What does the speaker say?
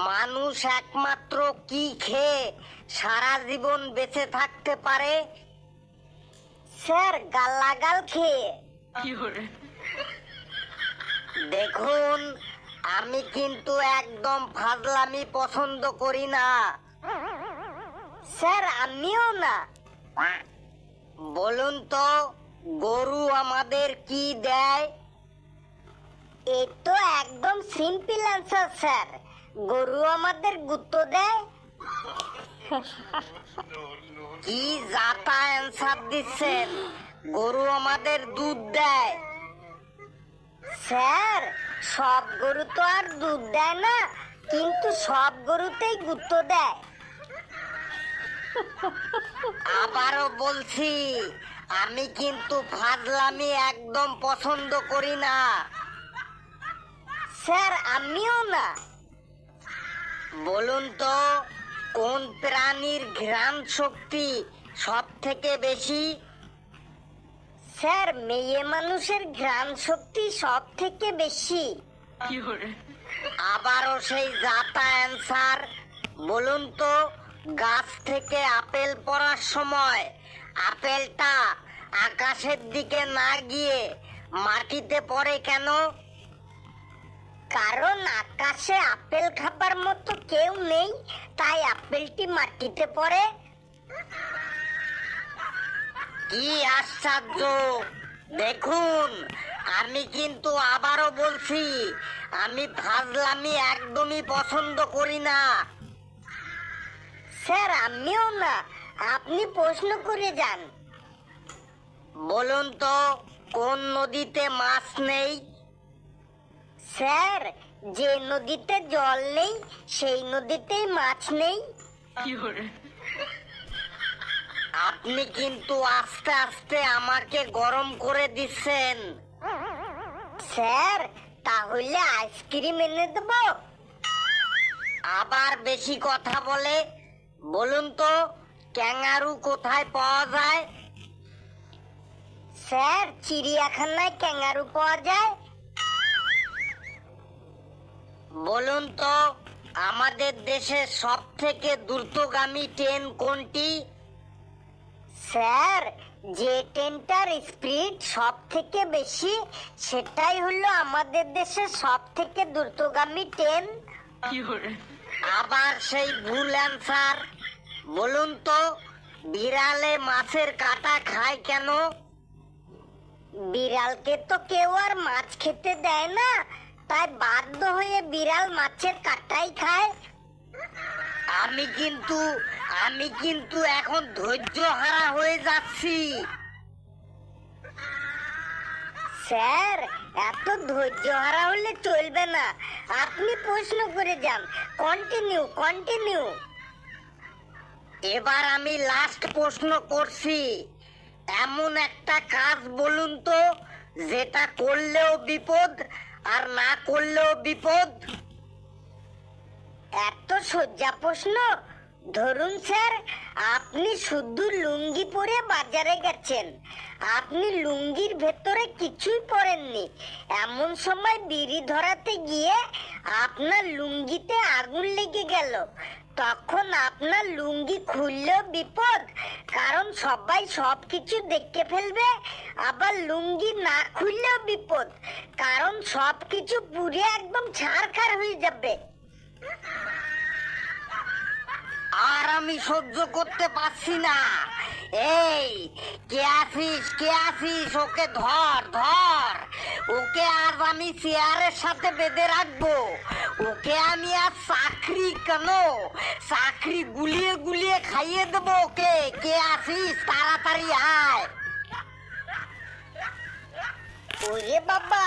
মানুষ একমাত্র কি খেয়ে সারা জীবন বেঁচে থাকতে পারে? স্যার, গালাগাল খেয়ে। দেখুন, আমি কিন্তু একদম ফাজলামি পছন্দ করি না। স্যার, আমিও না। বলুন তো, গরু আমাদের কি দেয়? এই তো একদম সিম্পল আনসার স্যার, গরু আমাদের গুঁতো দেয়। কি জাতা অ্যান্সার দিচ্ছেন? গরু আমাদের দুধ দেয়। স্যার, সব গরু তো আর দুধ দেয় না, কিন্তু সব গরুতেই গুঁতো দেয়। আবারও বলছি, আমি কিন্তু ফাজলামি একদম পছন্দ করি না। স্যার, আমিও না। বলুন তো, কোন প্রাণীর ঘ্রাণ শক্তি সব থেকে বেশি? স্যার, মেয়ে মানুষের ঘ্রাণ শক্তি সব থেকে বেশি। আবারও সেই জাতা অ্যান্সার। বলুন তো, গাছ থেকে আপেল পড়ার সময় আপেলটা আকাশের দিকে না গিয়ে মাটিতে পড়ে কেন? কারণ আকাশে আপেল খাবার মতো কেউ নেই, তাই আপেলটি মাটিতে পড়ে। কি আশ্চর্য! দেখুন, আমি কিন্তু আবারও বলছি, আমি ফাজলামি একদমই পছন্দ করি না। স্যার, আমিও না। আপনি প্রশ্ন করে যান। বলুন তো, কোন নদীতে মাছ নেই? স্যার, যে নদীতে জল নেই সেই নদীতেই মাছ নেই। আপনি কিন্তু আস্তে আস্তে আমাকে গরম করে দিচ্ছেন। স্যার, তাহলে আইসক্রিম এনে দেব? আবার বেশি কথা বলে। বলুন তো, ক্যাঙ্গারু কোথায় পাওয়া যায়? স্যার, চিড়িয়াখানায় ক্যাঙ্গারু পাওয়া যায়। বলুন তো, আমাদের দেশের সব থেকে দ্রুতগামী ট্রেন কোনটি? স্যার, যে ট্রেনটার স্পিড সব থেকে বেশি সেটাই হলো আমাদের দেশের সব থেকে দ্রুতগামী ট্রেন। আবার সেই ভুল অ্যান্সার। বলুন তো, বিড়ালে মাছের কাঁটা খায় কেন? বিড়ালকে তো কেউ আর মাছ খেতে দেয় না, তাই বাধ্য হয়ে বিড়াল মাছের কাঁটাই খায়। আমি কিন্তু এখন ধৈর্য হারা হয়ে যাচ্ছি। স্যার, এত ধৈর্য হারা হলে চলবে না, আপনি প্রশ্ন করে যান। কন্টিনিউ। এবার আমি লাস্ট প্রশ্ন করছি। এমন একটা কাজ বলুন তো, যেটা করলেও বিপদ আর না করলেও বিপদ। এত সোজা প্রশ্ন? ধরুন স্যার, আপনি শুধু লুঙ্গি পরে বাজারে গেছেন, আপনি লুঙ্গির ভেতরে কিছুই পরেননি, এমন সময় বিড়ি ধরাতে গিয়ে আপনার লুঙ্গিতে আগুন লেগে গেল, তখন আপনার লুঙ্গি খুললেও বিপদ, কারণ সবাই সবকিছু দেখে ফেলবে। আবার লুঙ্গি না খুললেও বিপদ, কারণ সবকিছু পুড়ে একদম ছারখার হয়ে যাবে। আর আমি সহ্য করতে পারছি না। এই, কে আছিস? ওকে ধর। ওকে আজ আমি চেয়ারের সাথে বেঁধে রাখবো। ওকে আমি আর চাকরি গুলিয়ে খাইয়ে দেবো ওকে। কে আছিস? তাড়াতাড়ি আয়। ওরে বাবা,